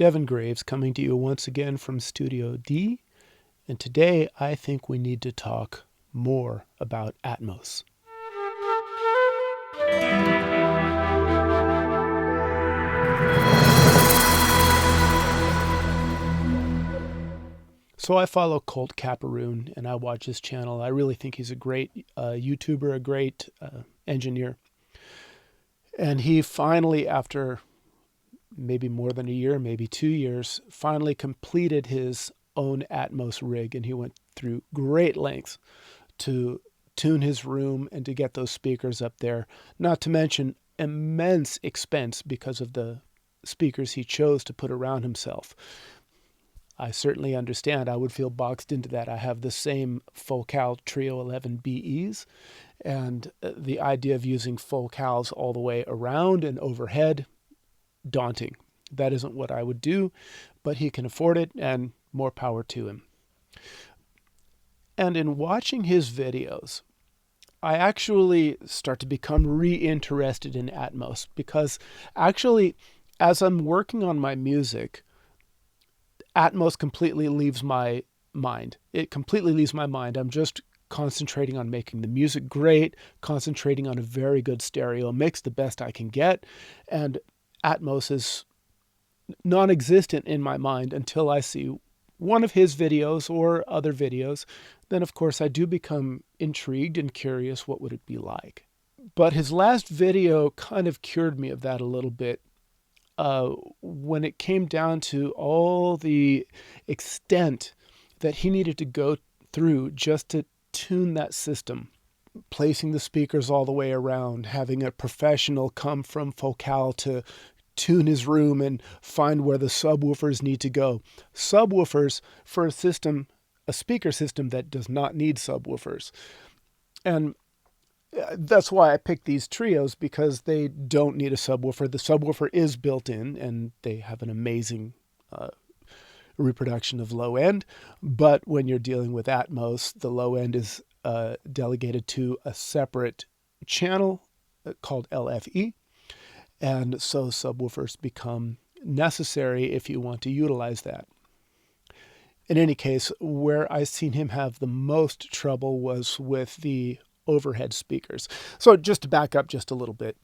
Devin Graves coming to you once again from Studio D, and today I think we need to talk more about Atmos. So I follow Colt Caparoon and I watch his channel. I really think he's a great YouTuber, a great engineer. And he finally, after maybe more than a year, maybe 2 years, finally completed his own Atmos rig. And he went through great lengths to tune his room and to get those speakers up there. Not to mention immense expense because of the speakers he chose to put around himself. I certainly understand. I would feel boxed into that. I have the same Focal Trio 11 BEs, and the idea of using Focals all the way around and overhead, daunting. That isn't what I would do, but he can afford it, and more power to him. And in watching his videos, I actually start to become reinterested in Atmos because actually, as I'm working on my music, Atmos completely leaves my mind. It completely leaves my mind. I'm just concentrating on making the music great, concentrating on a very good stereo mix, the best I can get, and Atmos is non-existent in my mind until I see one of his videos or other videos. Then of course I do become intrigued and curious, what would it be like? But his last video kind of cured me of that a little bit. When it came down to all the extent that he needed to go through just to tune that system, placing the speakers all the way around, having a professional come from Focal to tune his room and find where the subwoofers need to go. Subwoofers for a speaker system that does not need subwoofers. And that's why I picked these trios, because they don't need a subwoofer. The subwoofer is built in and they have an amazing reproduction of low end. But when you're dealing with Atmos, the low end is delegated to a separate channel called LFE. And so subwoofers become necessary if you want to utilize that. In any case, where I seen him have the most trouble was with the overhead speakers. So just to back up just a little bit,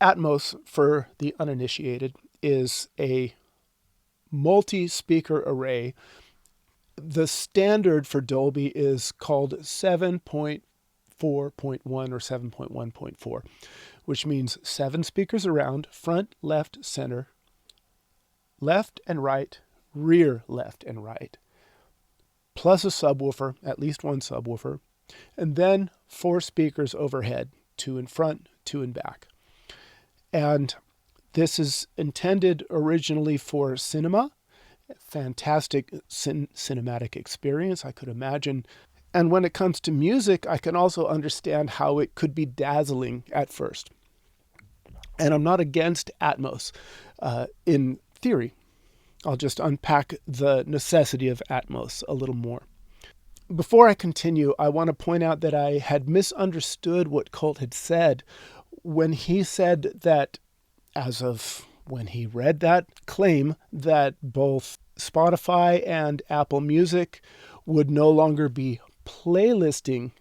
Atmos, for the uninitiated, is a multi-speaker array. The standard for Dolby is called 7.4.1 or 7.1.4, which means 7 speakers around, front, left, center, left and right, rear, left and right, plus a subwoofer, at least one subwoofer, and then 4 speakers overhead, 2 in front, 2 in back. And this is intended originally for cinema. Fantastic cinematic experience, I could imagine. And when it comes to music, I can also understand how it could be dazzling at first. And I'm not against Atmos in theory. I'll just unpack the necessity of Atmos a little more. Before I continue, I want to point out that I had misunderstood what Colt had said when he said that, as of when he read that claim, that both Spotify and Apple Music would no longer be playlisting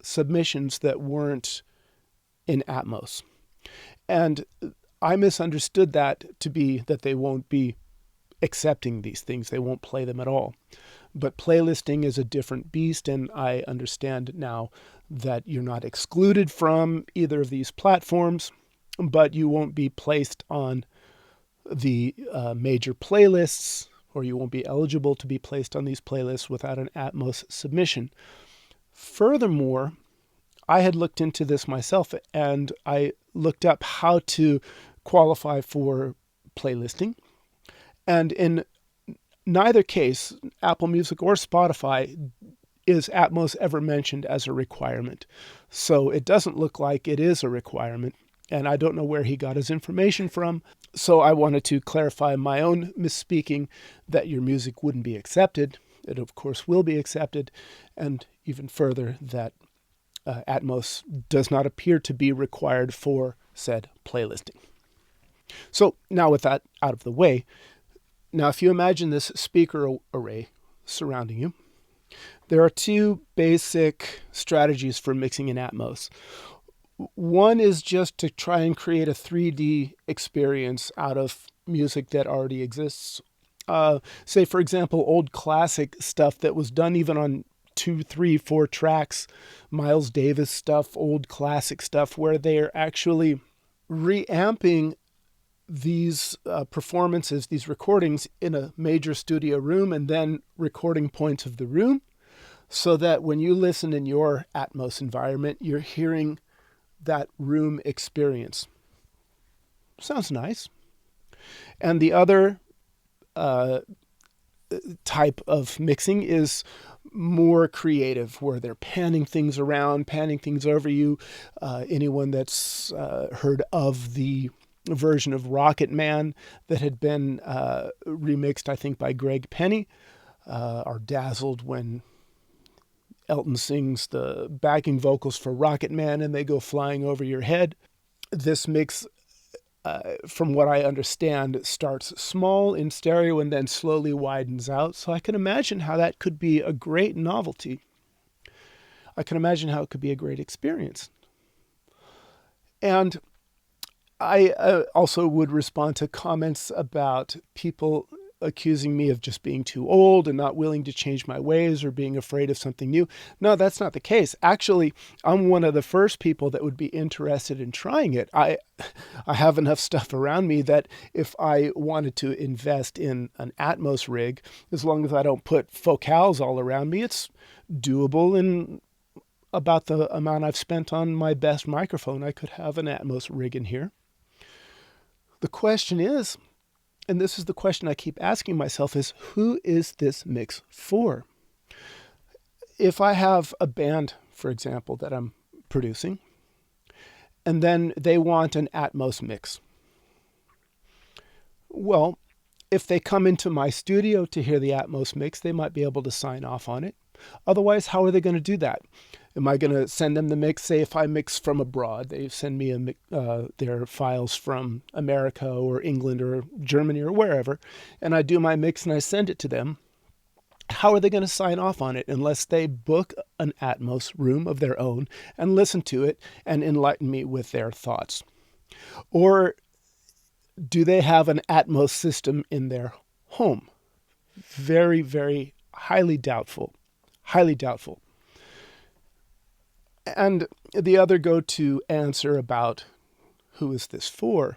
submissions that weren't in Atmos. And I misunderstood that to be that they won't be accepting these things. They won't play them at all. But playlisting is a different beast, and I understand now that you're not excluded from either of these platforms, but you won't be placed on the major playlists, or you won't be eligible to be placed on these playlists without an Atmos submission. Furthermore, I had looked into this myself, and I looked up how to qualify for playlisting. And in neither case, Apple Music or Spotify, is Atmos ever mentioned as a requirement. So it doesn't look like it is a requirement. And I don't know where he got his information from. So I wanted to clarify my own misspeaking that your music wouldn't be accepted. It, of course, will be accepted. And even further, that Atmos does not appear to be required for said playlisting. So now with that out of the way, now if you imagine this speaker array surrounding you, there are two basic strategies for mixing in Atmos. One is just to try and create a 3D experience out of music that already exists. Say, for example, old classic stuff that was done even on 2, 3, 4 tracks, Miles Davis stuff, old classic stuff, where they're actually reamping these performances, these recordings in a major studio room and then recording points of the room so that when you listen in your Atmos environment, you're hearing that room experience. Sounds nice. And the other type of mixing is more creative, where they're panning things around, panning things over you. Anyone that's heard of the version of Rocket Man that had been remixed, I think, by Greg Penny, are dazzled when Elton sings the backing vocals for Rocket Man and they go flying over your head. This mix, from what I understand, starts small in stereo and then slowly widens out. So I can imagine how that could be a great novelty. I can imagine how it could be a great experience. And I also would respond to comments about people accusing me of just being too old and not willing to change my ways or being afraid of something new. No, that's not the case. Actually, I'm one of the first people that would be interested in trying it. I have enough stuff around me that if I wanted to invest in an Atmos rig, as long as I don't put focals all around me, it's doable. And about the amount I've spent on my best microphone, I could have an Atmos rig in here. The question is, and this is the question I keep asking myself, is who is this mix for? If I have a band, for example, that I'm producing, and then they want an Atmos mix. Well, if they come into my studio to hear the Atmos mix, they might be able to sign off on it. Otherwise, how are they going to do that? Am I going to send them the mix? Say if I mix from abroad, they send me their files from America or England or Germany or wherever, and I do my mix and I send it to them. How are they going to sign off on it unless they book an Atmos room of their own and listen to it and enlighten me with their thoughts? Or do they have an Atmos system in their home? Very, very highly doubtful. Highly doubtful. And the other go-to answer about who is this for?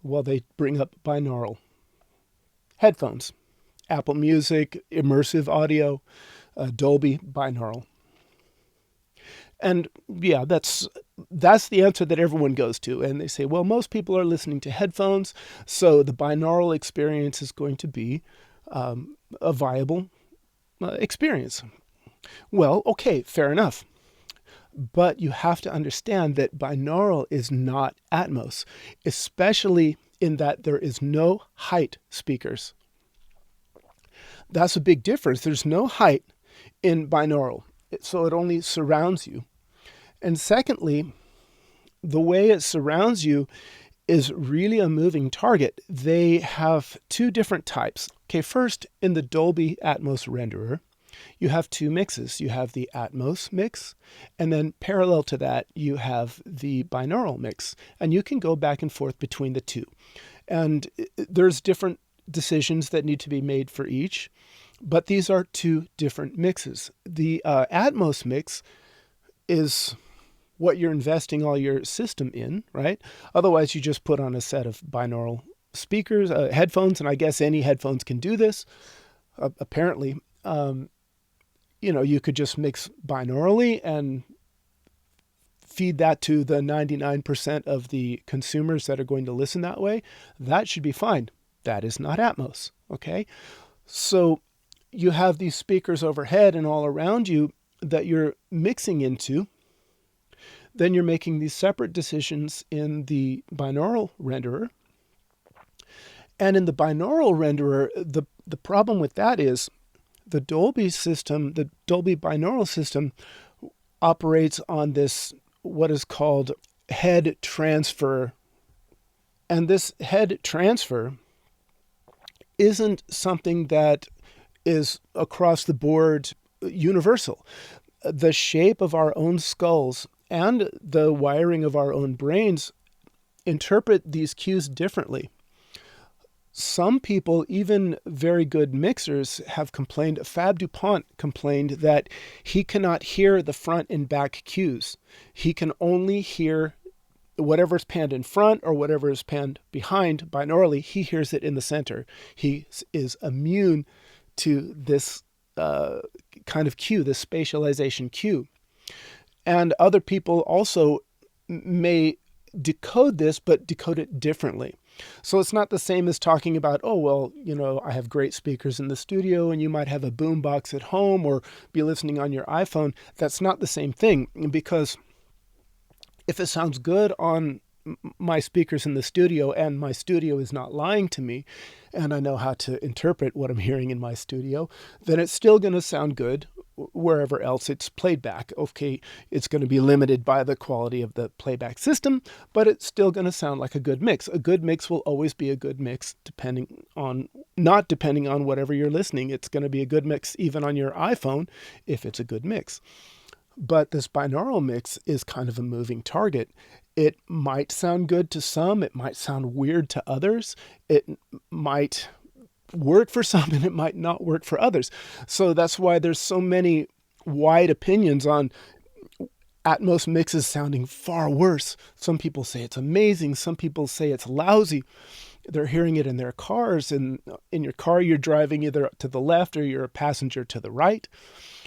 Well, they bring up binaural headphones, Apple Music, immersive audio, Dolby binaural. And yeah, that's the answer that everyone goes to. And they say, well, most people are listening to headphones, so the binaural experience is going to be a viable experience. Well, okay, fair enough. But you have to understand that binaural is not Atmos, especially in that there is no height speakers. That's a big difference. There's no height in binaural, so it only surrounds you. And secondly, the way it surrounds you is really a moving target. They have two different types. Okay, first, in the Dolby Atmos renderer, you have two mixes. You have the Atmos mix, and then parallel to that, you have the binaural mix. And you can go back and forth between the two. And there's different decisions that need to be made for each, but these are two different mixes. The Atmos mix is what you're investing all your system in, right? Otherwise, you just put on a set of binaural speakers, headphones, and I guess any headphones can do this, apparently. You could just mix binaurally and feed that to the 99% of the consumers that are going to listen that way. That should be fine. That is not Atmos, okay? So you have these speakers overhead and all around you that you're mixing into. Then you're making these separate decisions in the binaural renderer. And in the binaural renderer, the problem with that is the Dolby system, the Dolby binaural system, operates on this, what is called head transfer And this head transfer isn't something that is across the board universal. The shape of our own skulls and the wiring of our own brains interpret these cues differently. Some people, even very good mixers, have complained. Fab DuPont complained that he cannot hear the front and back cues. He can only hear whatever's panned in front or whatever is panned behind binaurally. He hears it in the center. He is immune to this kind of cue, this spatialization cue. And other people also may decode this, but decode it differently. So it's not the same as talking about, oh, well, I have great speakers in the studio and you might have a boom box at home or be listening on your iPhone. That's not the same thing, because if it sounds good on my speakers in the studio and my studio is not lying to me and I know how to interpret what I'm hearing in my studio, then it's still going to sound good wherever else it's played back. Okay, it's going to be limited by the quality of the playback system, but it's still going to sound like a good mix. A good mix will always be a good mix not depending on whatever you're listening. It's going to be a good mix even on your iPhone if it's a good mix. But this binaural mix is kind of a moving target. It might sound good to some. It might sound weird to others. It might work for some and it might not work for others. So that's why there's so many wide opinions on Atmos mixes sounding far worse. Some people say it's amazing. Some people say it's lousy. They're hearing it in their cars. And in your car, you're driving either to the left or you're a passenger to the right.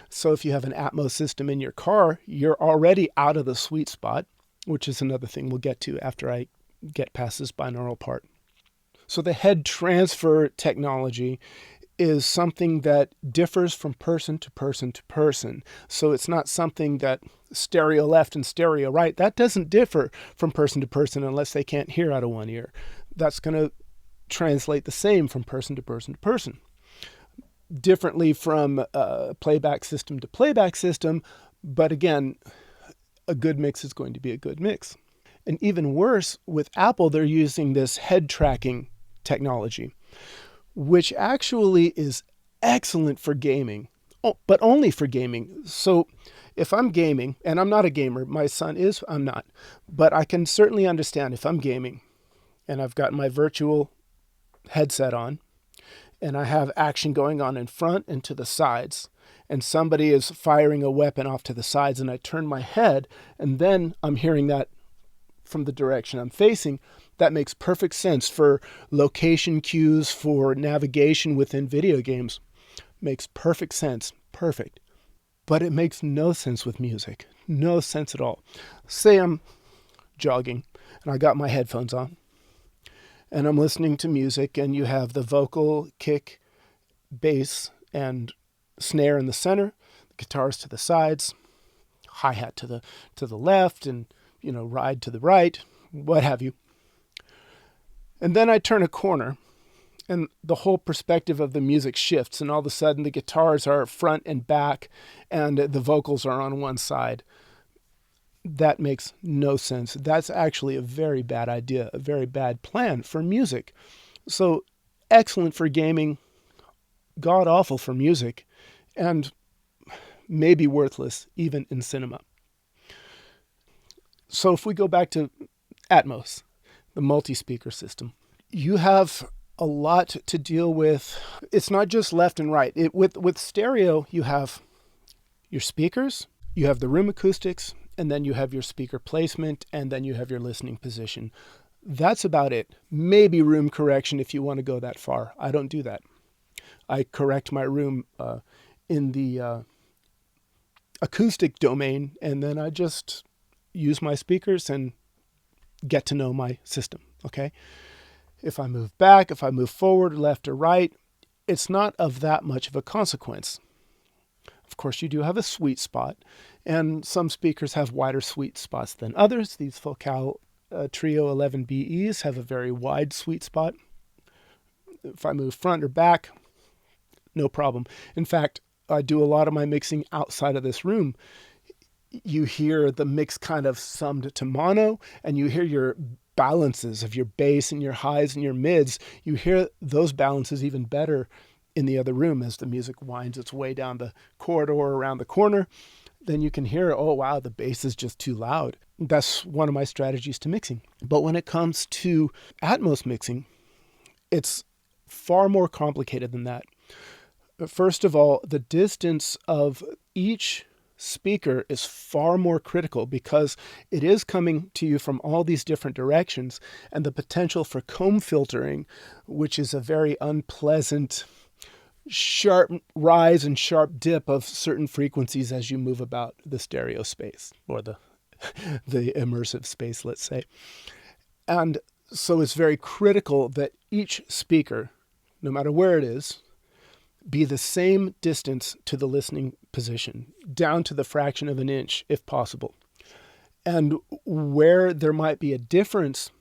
So if you have an Atmos system in your car, you're already out of the sweet spot, which is another thing we'll get to after I get past this binaural part. So the head transfer technology is something that differs from person to person to person. So it's not something that stereo left and stereo right, that doesn't differ from person to person unless they can't hear out of one ear. That's going to translate the same from person to person to person. Differently from playback system to playback system, but again, a good mix is going to be a good mix. And even worse, with Apple, they're using this head tracking technology, which actually is excellent for gaming, but only for gaming. So if I'm gaming, and I'm not a gamer, my son is, I'm not, but I can certainly understand if I'm gaming and I've got my virtual headset on, and I have action going on in front and to the sides, and somebody is firing a weapon off to the sides, and I turn my head, and then I'm hearing that from the direction I'm facing. That makes perfect sense for location cues, for navigation within video games. Makes perfect sense. Perfect. But it makes no sense with music. No sense at all. Say I'm jogging, and I got my headphones on, and I'm listening to music, and you have the vocal, kick, bass, and snare in the center, the guitars to the sides, hi-hat to the left, and ride to the right, what have you. And then I turn a corner, and the whole perspective of the music shifts, and all of a sudden the guitars are front and back, and the vocals are on one side. That makes no sense. That's actually a very bad idea, a very bad plan for music. So excellent for gaming, god awful for music, and maybe worthless even in cinema. So if we go back to Atmos, the multi-speaker system, you have a lot to deal with. It's not just left and right. With stereo, you have your speakers, you have the room acoustics, and then you have your speaker placement, and then you have your listening position. That's about it. Maybe room correction if you want to go that far. I don't do that. I correct my room in the acoustic domain, and then I just use my speakers and get to know my system, okay? If I move back, if I move forward, left or right, it's not of that much of a consequence. Of course, you do have a sweet spot, and some speakers have wider sweet spots than others. These Focal Trio 11BEs have a very wide sweet spot. If I move front or back, no problem. In fact, I do a lot of my mixing outside of this room. You hear the mix kind of summed to mono, and you hear your balances of your bass and your highs and your mids, you hear those balances even better in the other room as the music winds its way down the corridor around the corner. Then you can hear, oh wow, the bass is just too loud. That's one of my strategies to mixing. But when it comes to Atmos mixing, it's far more complicated than that. First of all, the distance of each speaker is far more critical because it is coming to you from all these different directions, and the potential for comb filtering, which is a very unpleasant sharp rise and sharp dip of certain frequencies as you move about the stereo space, or the immersive space, let's say. And so it's very critical that each speaker, no matter where it is, be the same distance to the listening position, down to the fraction of an inch if possible. And where there might be a difference,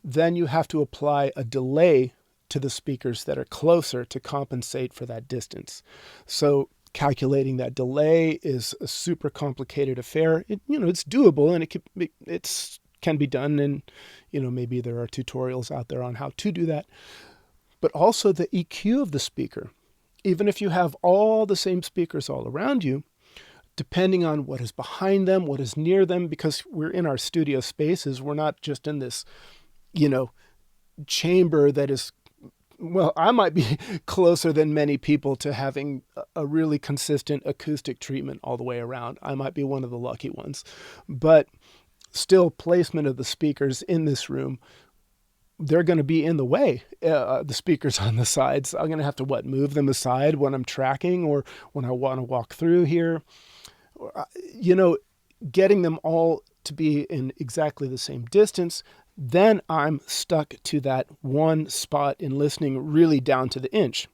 then you have to apply a delay to the speakers that are closer to compensate for that distance. So calculating that delay is a super complicated affair. It's doable, and it can be done, and maybe there are tutorials out there on how to do that. But also the EQ of the speaker. Even if you have all the same speakers all around you, depending on what is behind them, what is near them, because we're in our studio spaces, we're not just in this, chamber that is, well, I might be closer than many people to having a really consistent acoustic treatment all the way around. I might be one of the lucky ones. But still, placement of the speakers in this room, they're going to be in the way. The speakers on the sides, I'm going to have to move them aside when I'm tracking or when I want to walk through here. Getting them all to be in exactly the same distance, then I'm stuck to that one spot in listening really down to the inch,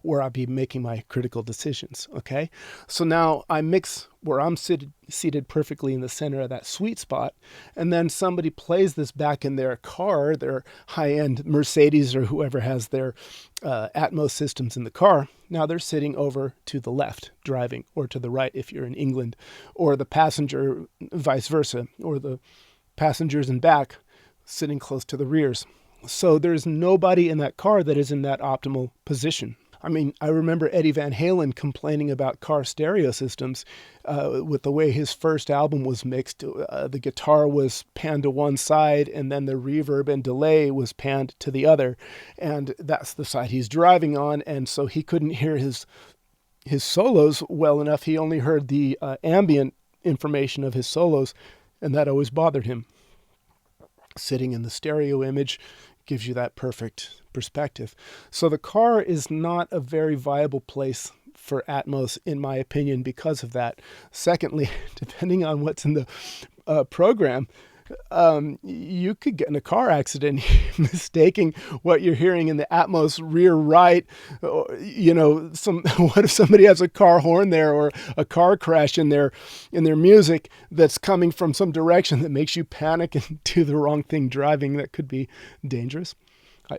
where I'll be making my critical decisions, okay? So now I mix where I'm seated perfectly in the center of that sweet spot, and then somebody plays this back in their car, their high-end Mercedes or whoever has their Atmos systems in the car. Now they're sitting over to the left, driving, or to the right if you're in England, or the passenger, vice versa, or the passengers in back sitting close to the rears. So there's nobody in that car that is in that optimal position. I mean, I remember Eddie Van Halen complaining about car stereo systems with the way his first album was mixed. The guitar was panned to one side, and then the reverb and delay was panned to the other. And that's the side he's driving on, and so he couldn't hear his solos well enough. He only heard the ambient information of his solos, and that always bothered him. Sitting in the stereo image gives you that perfect perspective. So the car is not a very viable place for Atmos, in my opinion, because of that. Secondly, depending on what's in the program, you could get in a car accident mistaking what you're hearing in the Atmos rear right. What if somebody has a car horn there, or a car crash in their music that's coming from some direction that makes you panic and do the wrong thing driving? That could be dangerous,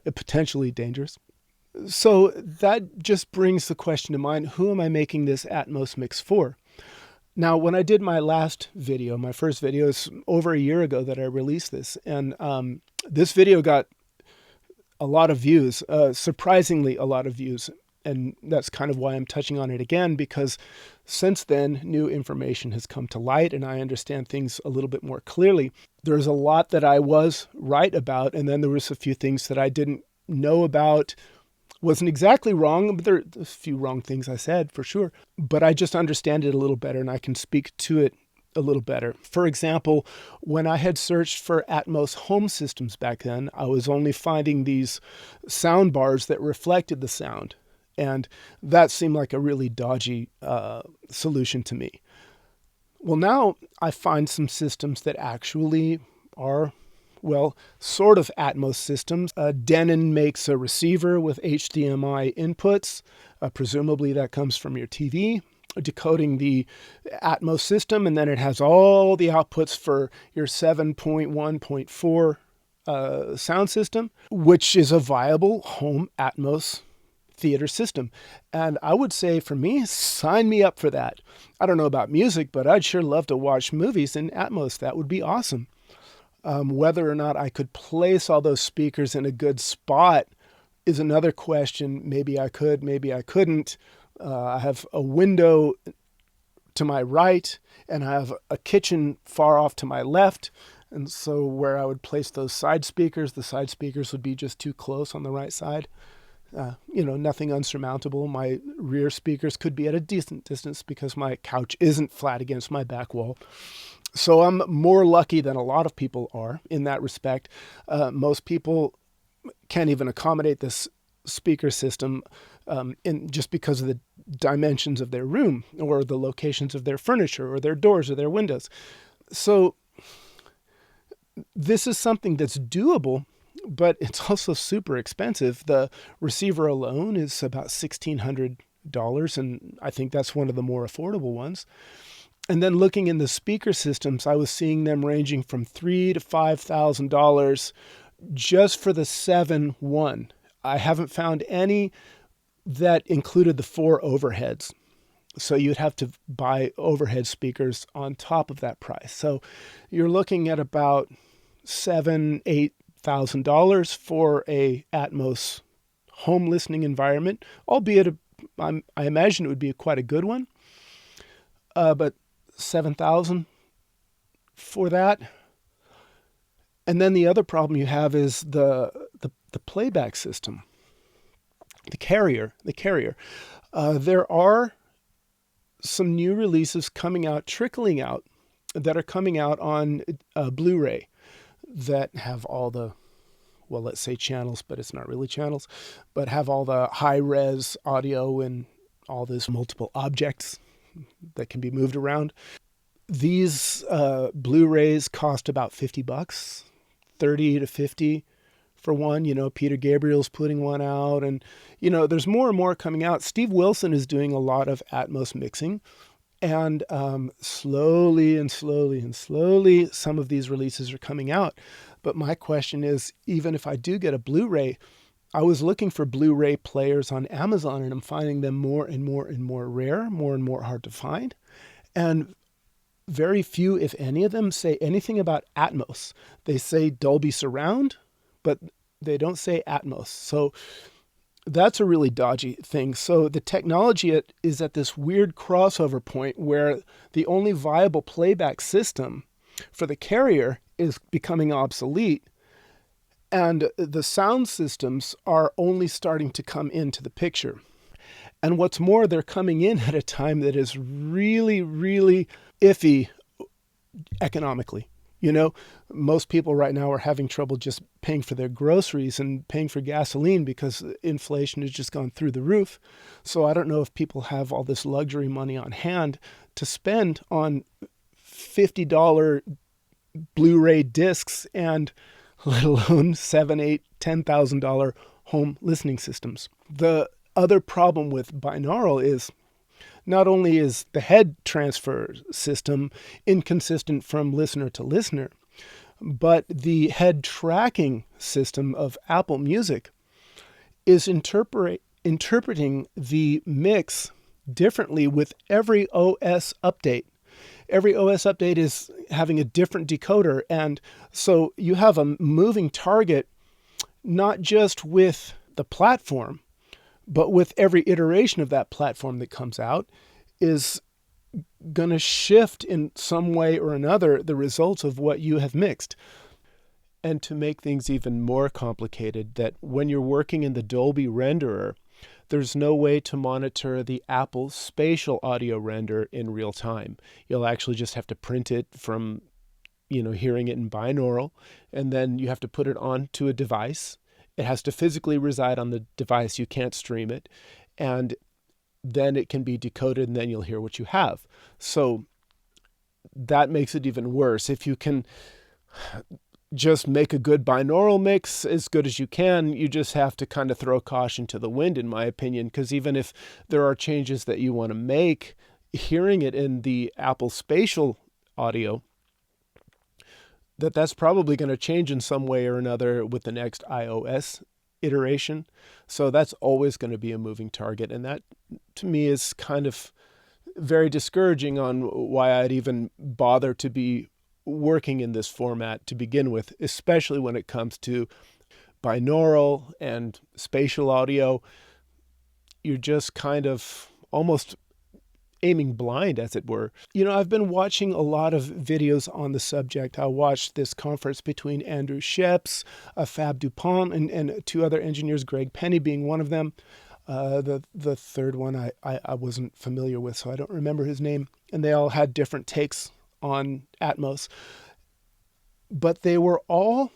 potentially dangerous. So that just brings the question to mind, who am I making this Atmos mix for? Now, when I did my last video, my first video, is over a year ago that I released this. And this video got a lot of views, surprisingly a lot of views. And that's kind of why I'm touching on it again, because since then, new information has come to light and I understand things a little bit more clearly. There's a lot that I was right about, and then there was a few things that I didn't know about. Wasn't exactly wrong, but there are a few wrong things I said for sure. But I just understand it a little better, and I can speak to it a little better. For example, when I had searched for Atmos home systems back then, I was only finding these sound bars that reflected the sound. And that seemed like a really dodgy solution to me. Well, now I find some systems that actually are, sort of Atmos systems. Denon makes a receiver with HDMI inputs. Presumably that comes from your TV, decoding the Atmos system, and then it has all the outputs for your 7.1.4 sound system, which is a viable home Atmos theater system. And I would say, for me, sign me up for that. I don't know about music, but I'd sure love to watch movies in Atmos. That would be awesome. Whether or not I could place all those speakers in a good spot is another question. Maybe I could, maybe I couldn't. I have a window to my right, and I have a kitchen far off to my left. And so where I would place those side speakers, the side speakers would be just too close on the right side. Nothing unsurmountable. My rear speakers could be at a decent distance because my couch isn't flat against my back wall. So I'm more lucky than a lot of people are in that respect. Most people can't even accommodate this speaker system just because of the dimensions of their room or the locations of their furniture or their doors or their windows. So this is something that's doable, but it's also super expensive. The receiver alone is about $1,600, and I think that's one of the more affordable ones. And then looking in the speaker systems, I was seeing them ranging from $3,000 to $5,000 just for the 7.1. I haven't found any that included the 4 overheads. So you'd have to buy overhead speakers on top of that price. So you're looking at about $7,000-8,000 for a Atmos home listening environment, albeit I imagine it would be quite a good one. But $7,000 for that. And then the other problem you have is the playback system, the carrier. There are some new releases trickling out, that are coming out on Blu-ray that have all the, well, let's say channels, but it's not really channels, but have all the high-res audio and all these multiple objects that can be moved around. These Blu-rays cost about $50, 30 to 50 for one. Peter Gabriel's putting one out, and there's more and more coming out. Steve Wilson is doing a lot of Atmos mixing, and slowly some of these releases are coming out. But my question is, even if I do get a Blu-ray, I was looking for Blu-ray players on Amazon, and I'm finding them more and more rare, more and more hard to find. And very few, if any of them, say anything about Atmos. They say Dolby Surround, but they don't say Atmos. So that's a really dodgy thing. So the technology is at this weird crossover point where the only viable playback system for the carrier is becoming obsolete, and the sound systems are only starting to come into the picture. And what's more, they're coming in at a time that is really, really iffy economically. Most people right now are having trouble just paying for their groceries and paying for gasoline because inflation has just gone through the roof. So I don't know if people have all this luxury money on hand to spend on $50 Blu-ray discs and let alone $7,000, $8,000, $10,000 home listening systems. The other problem with binaural is not only is the head transfer system inconsistent from listener to listener, but the head tracking system of Apple Music is interpreting the mix differently with every OS update. Every OS update is having a different decoder, and so you have a moving target, not just with the platform, but with every iteration of that platform that comes out, is going to shift in some way or another the results of what you have mixed. And to make things even more complicated, that when you're working in the Dolby renderer, there's no way to monitor the Apple spatial audio render in real time. You'll actually just have to print it from, hearing it in binaural, and then you have to put it onto a device. It has to physically reside on the device. You can't stream it. And then it can be decoded, and then you'll hear what you have. So that makes it even worse. If you can just make a good binaural mix as good as you can, you just have to kind of throw caution to the wind, in my opinion, because even if there are changes that you want to make, hearing it in the Apple spatial audio, that's probably going to change in some way or another with the next iOS iteration. So that's always going to be a moving target. And that, to me, is kind of very discouraging on why I'd even bother to be working in this format to begin with, especially when it comes to binaural and spatial audio. You're just kind of almost aiming blind, as it were. I've been watching a lot of videos on the subject. I watched this conference between Andrew Scheps, Fab Dupont, and two other engineers, Greg Penny being one of them. The third one I wasn't familiar with, so I don't remember his name. And they all had different takes on Atmos. But they were all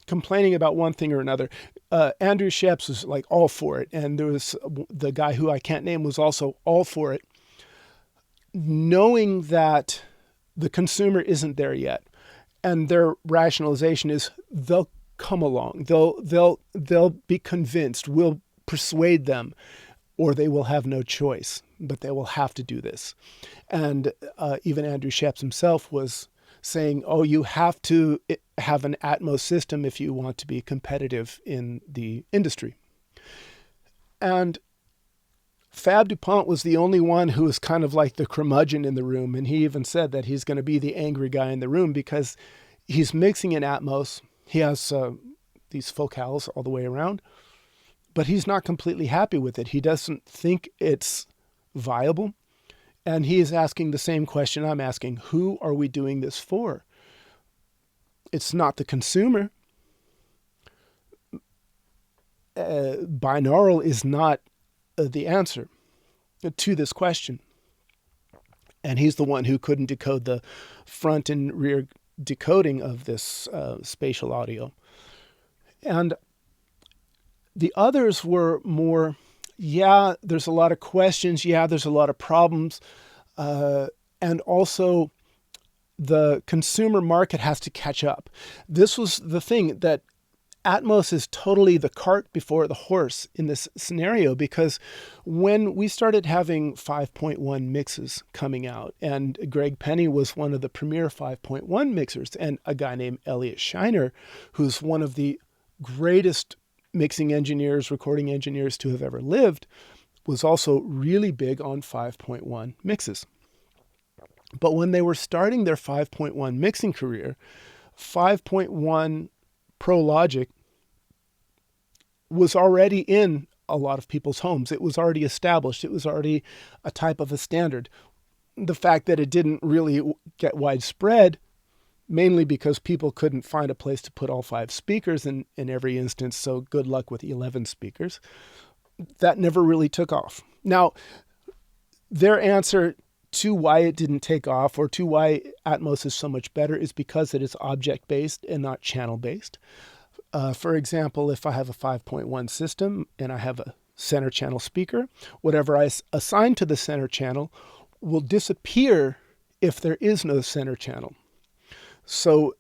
complaining about one thing or another. Andrew Scheps was like all for it. And there was the guy who I can't name was also all for it, knowing that the consumer isn't there yet. And their rationalization is they'll come along. They'll be convinced. We'll persuade them, or they will have no choice, but they will have to do this. And even Andrew Scheps himself was saying, oh, you have to have an Atmos system if you want to be competitive in the industry. And Fab Dupont was the only one who was kind of like the curmudgeon in the room. And he even said that he's going to be the angry guy in the room because he's mixing in Atmos. He has these focals all the way around, but he's not completely happy with it. He doesn't think it's viable. And he is asking the same question I'm asking. Who are we doing this for? It's not the consumer. Binaural is not the answer to this question. And he's the one who couldn't decode the front and rear decoding of this spatial audio. And the others were more, yeah, there's a lot of questions. Yeah, there's a lot of problems. And also the consumer market has to catch up. This was the thing, that Atmos is totally the cart before the horse in this scenario, because when we started having 5.1 mixes coming out, and Greg Penny was one of the premier 5.1 mixers, and a guy named Elliot Shiner, who's one of the greatest mixing engineers, recording engineers to have ever lived, was also really big on 5.1 mixes. But when they were starting their 5.1 mixing career, 5.1 Pro Logic was already in a lot of people's homes. It was already established. It was already a type of a standard. The fact that it didn't really get widespread, mainly because people couldn't find a place to put all 5 speakers in every instance, so good luck with 11 speakers, that never really took off. Now, their answer to why it didn't take off, or to why Atmos is so much better, is because it is object-based and not channel-based. For example, if I have a 5.1 system and I have a center channel speaker, whatever I assign to the center channel will disappear if there is no center channel. So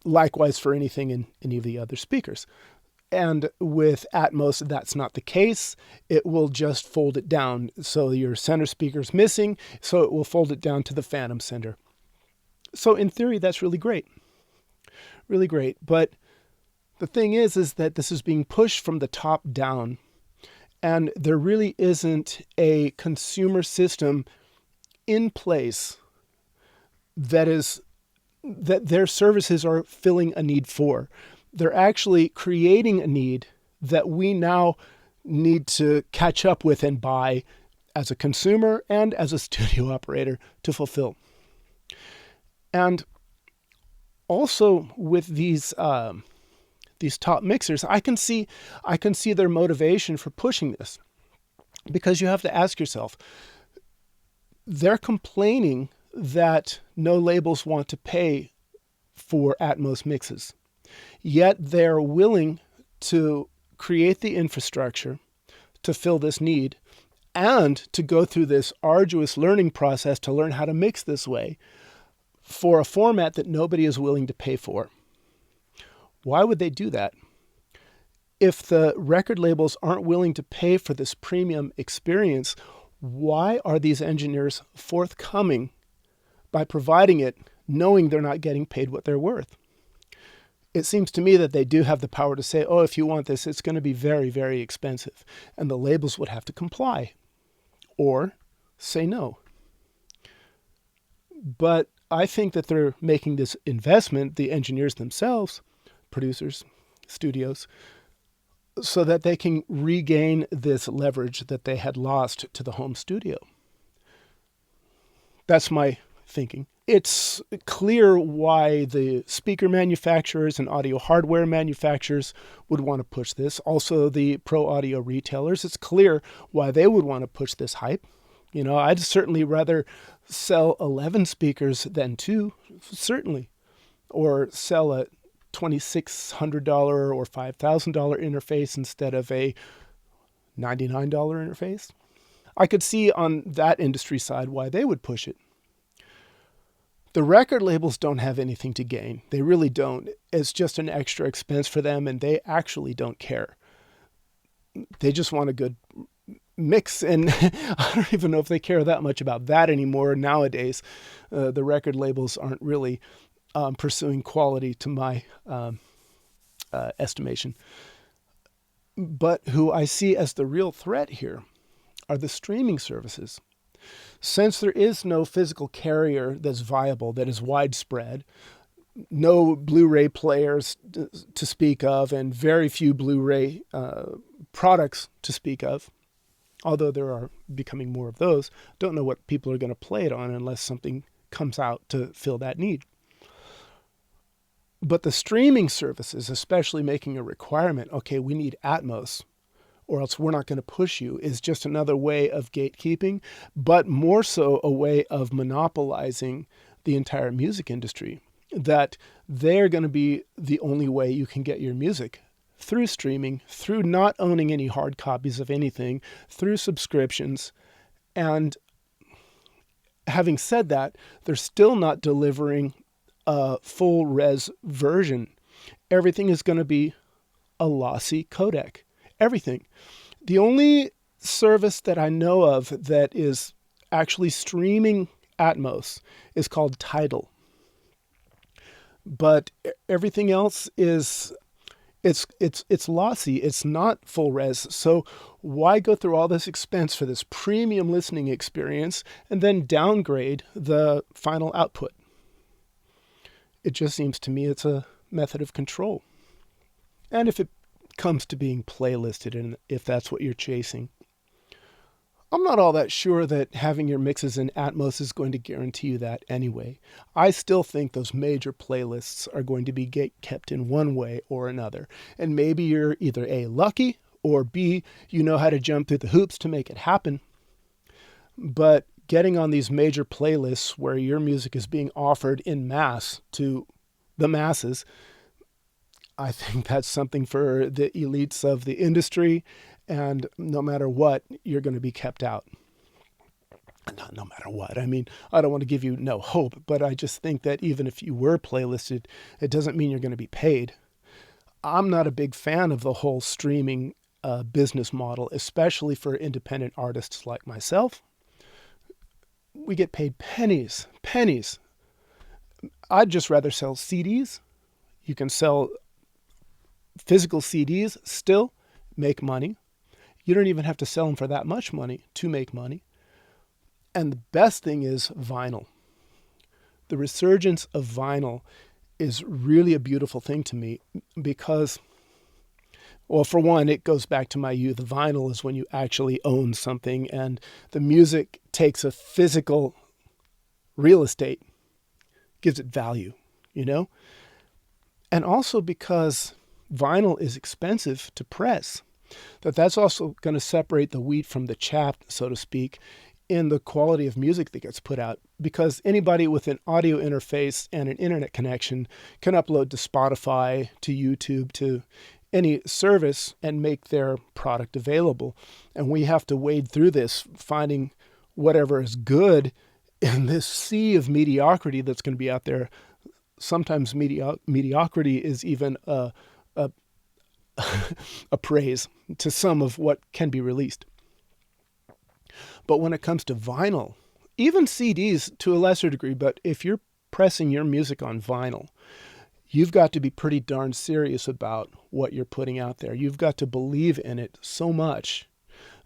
likewise for anything in any of the other speakers. And with Atmos, that's not the case. It will just fold it down. So your center speaker is missing, so it will fold it down to the phantom center. So in theory, that's really great. Really great. But the thing is that this is being pushed from the top down. And there really isn't a consumer system in place that their services are filling a need for. They're actually creating a need that we now need to catch up with and buy as a consumer and as a studio operator to fulfill. And also with these top mixers, I can see their motivation for pushing this, because you have to ask yourself, they're complaining that no labels want to pay for Atmos mixes. Yet they're willing to create the infrastructure to fill this need and to go through this arduous learning process to learn how to mix this way for a format that nobody is willing to pay for. Why would they do that? If the record labels aren't willing to pay for this premium experience, why are these engineers forthcoming by providing it, knowing they're not getting paid what they're worth? It seems to me that they do have the power to say, oh, if you want this, it's going to be very, very expensive. And the labels would have to comply or say no. But I think that they're making this investment, the engineers themselves, producers, studios, so that they can regain this leverage that they had lost to the home studio. That's my thinking. It's clear why the speaker manufacturers and audio hardware manufacturers would want to push this. Also, the pro audio retailers, it's clear why they would want to push this hype. You know, I'd certainly rather sell 11 speakers than 2, certainly, or sell a $2,600 or $5,000 interface instead of a $99 interface. I could see on that industry side why they would push it. The record labels don't have anything to gain. They really don't. It's just an extra expense for them, and they actually don't care. They just want a good mix, and I don't even know if they care that much about that anymore nowadays. The record labels aren't really pursuing quality to my estimation. But who I see as the real threat here are the streaming services. Since there is no physical carrier that's viable, that is widespread, no Blu-ray players to speak of, and very few Blu-ray products to speak of, although there are becoming more of those, don't know what people are going to play it on unless something comes out to fill that need. But the streaming services, especially making a requirement, okay, we need Atmos, or else we're not going to push you, is just another way of gatekeeping, but more so a way of monopolizing the entire music industry, that they're going to be the only way you can get your music, through streaming, through not owning any hard copies of anything, through subscriptions. And having said that, they're still not delivering a full res version. Everything is going to be a lossy codec. Everything. The only service that I know of that is actually streaming Atmos is called Tidal. But everything else is it's lossy. It's not full res. So why go through all this expense for this premium listening experience and then downgrade the final output? It just seems to me it's a method of control. And if it comes to being playlisted, and if that's what you're chasing, I'm not all that sure that having your mixes in Atmos is going to guarantee you that anyway. I still think those major playlists are going to be kept in one way or another. And maybe you're either A, lucky, or B, you know how to jump through the hoops to make it happen. But getting on these major playlists where your music is being offered in mass to the masses, I think that's something for the elites of the industry, and no matter what, you're going to be kept out. Not no matter what. I mean, I don't want to give you no hope, but I just think that even if you were playlisted, it doesn't mean you're going to be paid. I'm not a big fan of the whole streaming business model, especially for independent artists like myself. We get paid pennies. I'd just rather sell CDs. You can sell physical CDs, still make money. You don't even have to sell them for that much money to make money. And the best thing is vinyl. The resurgence of vinyl is really a beautiful thing to me because, well, for one, it goes back to my youth. Vinyl is when you actually own something and the music takes a physical real estate, gives it value, you know? And also because vinyl is expensive to press, that's also going to separate the wheat from the chaff, so to speak, in the quality of music that gets put out. Because anybody with an audio interface and an internet connection can upload to Spotify, to YouTube, to any service and make their product available. And we have to wade through this, finding whatever is good in this sea of mediocrity that's going to be out there. Sometimes mediocrity is even a praise to some of what can be released. But when it comes to vinyl, even CDs to a lesser degree, but if you're pressing your music on vinyl, you've got to be pretty darn serious about what you're putting out there. You've got to believe in it so much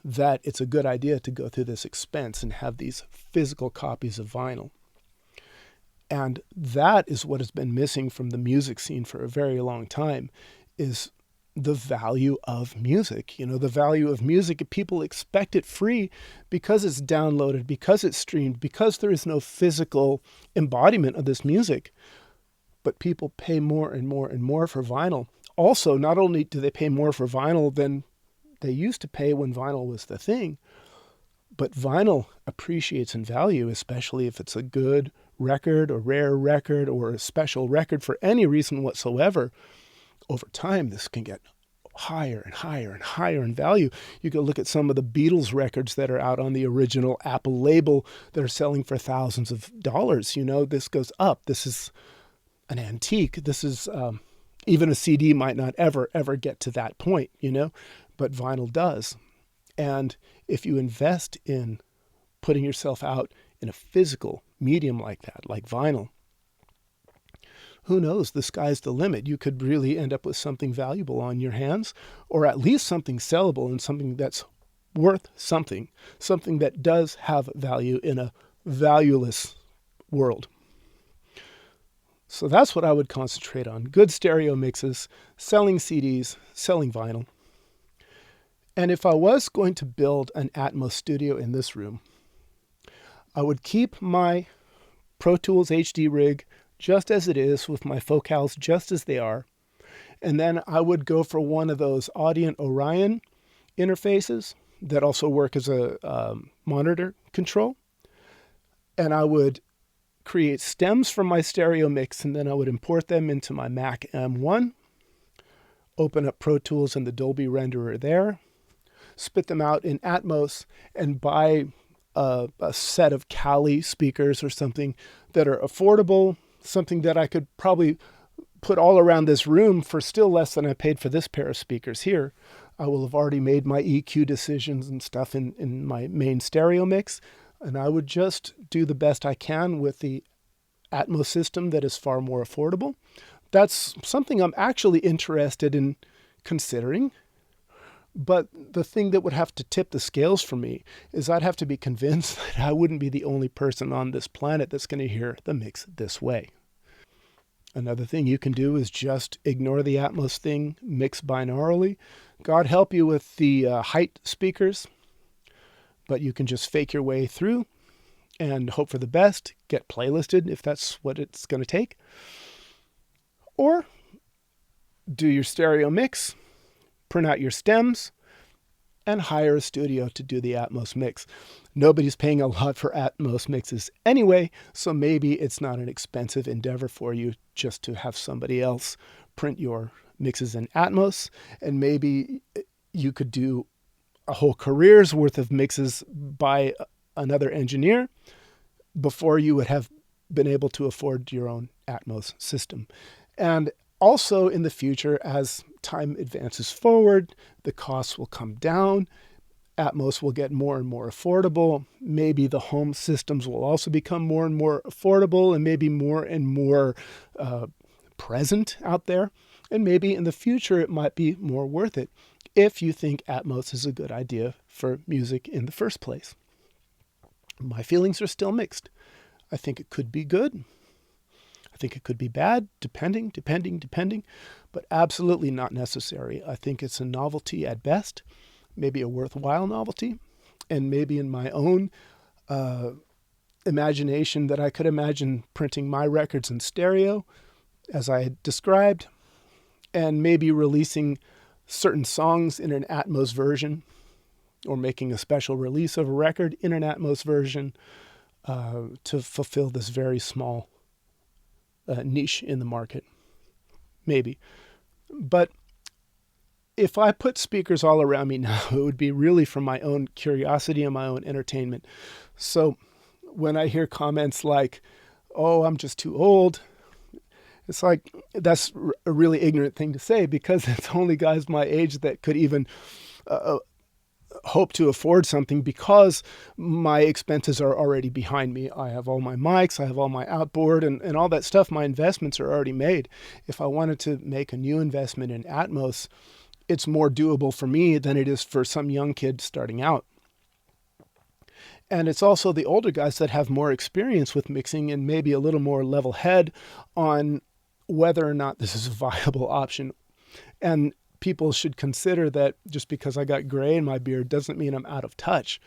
that it's a good idea to go through this expense and have these physical copies of vinyl. And that is what has been missing from the music scene for a very long time, is the value of music. You know, the value of music. People expect it free because it's downloaded, because it's streamed, because there is no physical embodiment of this music. But people pay more and more and more for vinyl. Also, not only do they pay more for vinyl than they used to pay when vinyl was the thing, but vinyl appreciates in value, especially if it's a good record, a rare record, or a special record for any reason whatsoever. Over time, this can get higher and higher and higher in value. You can look at some of the Beatles records that are out on the original Apple label that are selling for thousands of dollars. You know, this goes up. This is an antique. This is even a CD might not ever get to that point, you know, but vinyl does. And if you invest in putting yourself out in a physical medium like that, like vinyl, who knows? The sky's the limit. You could really end up with something valuable on your hands, or at least something sellable and something that's worth something that does have value in a valueless world. So that's what I would concentrate on. Good stereo mixes, selling CDs, selling vinyl. And if I was going to build an Atmos studio in this room, I would keep my Pro Tools HD rig just as it is, with my focals just as they are. And then I would go for one of those Audient Orion interfaces that also work as a monitor control. And I would create stems from my stereo mix, and then I would import them into my Mac M1, open up Pro Tools and the Dolby renderer there, spit them out in Atmos, and buy a set of Kali speakers or something that are affordable, something that I could probably put all around this room for still less than I paid for this pair of speakers here. I will have already made my EQ decisions and stuff in my main stereo mix, and I would just do the best I can with the Atmos system that is far more affordable. That's something I'm actually interested in considering. But the thing that would have to tip the scales for me is I'd have to be convinced that I wouldn't be the only person on this planet that's going to hear the mix this way. Another thing you can do is just ignore the Atmos thing, mix binaurally. God help you with the height speakers, but you can just fake your way through and hope for the best, get playlisted if that's what it's going to take. Or do your stereo mix, print out your stems, and hire a studio to do the Atmos mix. Nobody's paying a lot for Atmos mixes anyway, so maybe it's not an expensive endeavor for you just to have somebody else print your mixes in Atmos, and maybe you could do a whole career's worth of mixes by another engineer before you would have been able to afford your own Atmos system. And also in the future, as time advances forward, the costs will come down. Atmos will get more and more affordable. Maybe the home systems will also become more and more affordable, and maybe more and more present out there. And maybe in the future, it might be more worth it if you think Atmos is a good idea for music in the first place. My feelings are still mixed. I think it could be good. I think it could be bad, depending, but absolutely not necessary. I think it's a novelty at best, maybe a worthwhile novelty, and maybe in my own imagination that I could imagine printing my records in stereo, as I had described, and maybe releasing certain songs in an Atmos version, or making a special release of a record in an Atmos version to fulfill this very small niche in the market. Maybe. But if I put speakers all around me now, it would be really for my own curiosity and my own entertainment. So when I hear comments like, oh, I'm just too old, it's like, that's a really ignorant thing to say, because it's only guys my age that could even hope to afford something, because my expenses are already behind me. I have all my mics, I have all my outboard and all that stuff. My investments are already made. If I wanted to make a new investment in Atmos, it's more doable for me than it is for some young kid starting out. And it's also the older guys that have more experience with mixing and maybe a little more level head on whether or not this is a viable option. And people should consider that just because I got gray in my beard doesn't mean I'm out of touch.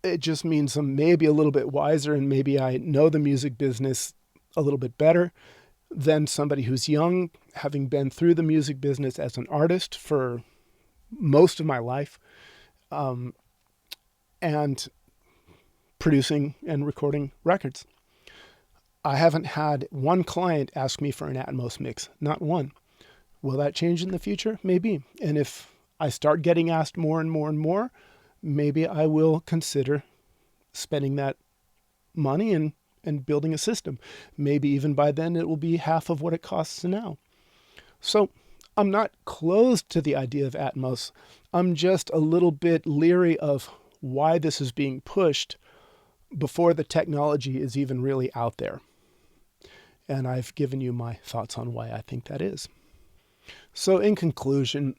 It just means I'm maybe a little bit wiser, and maybe I know the music business a little bit better than somebody who's young, having been through the music business as an artist for most of my life, and producing and recording records. I haven't had one client ask me for an Atmos mix, not one. Will that change in the future? Maybe. And if I start getting asked more and more and more, maybe I will consider spending that money and building a system. Maybe even by then it will be half of what it costs now. So I'm not closed to the idea of Atmos. I'm just a little bit leery of why this is being pushed before the technology is even really out there. And I've given you my thoughts on why I think that is. So in conclusion,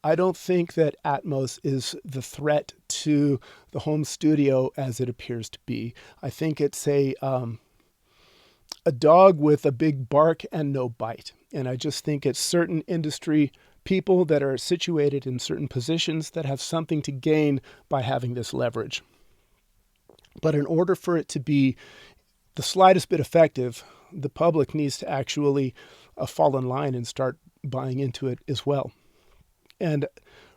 I don't think that Atmos is the threat to the home studio as it appears to be. I think it's a dog with a big bark and no bite. And I just think it's certain industry people that are situated in certain positions that have something to gain by having this leverage. But in order for it to be the slightest bit effective, the public needs to actually fall in line and start buying into it as well. And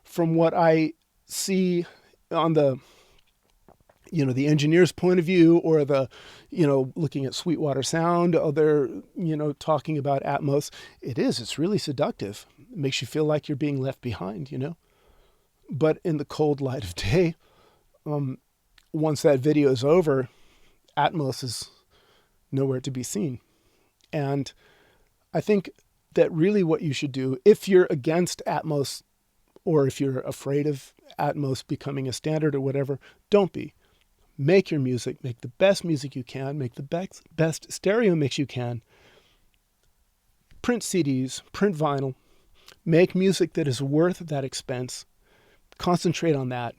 from what I see on the engineer's point of view, or looking at Sweetwater Sound, they're, talking about Atmos. It's really seductive. It makes you feel like you're being left behind, But in the cold light of day, once that video is over, Atmos is nowhere to be seen. And I think that really what you should do, if you're against Atmos, or if you're afraid of Atmos becoming a standard or whatever, don't be. Make your music, make the best music you can, make the best stereo mix you can. Print CDs, print vinyl, make music that is worth that expense. Concentrate on that.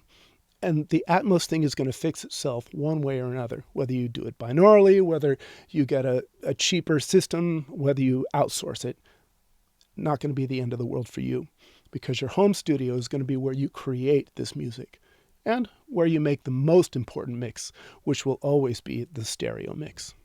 And the Atmos thing is going to fix itself one way or another, whether you do it binaurally, whether you get a cheaper system, whether you outsource it. Not going to be the end of the world for you, because your home studio is going to be where you create this music and where you make the most important mix, which will always be the stereo mix.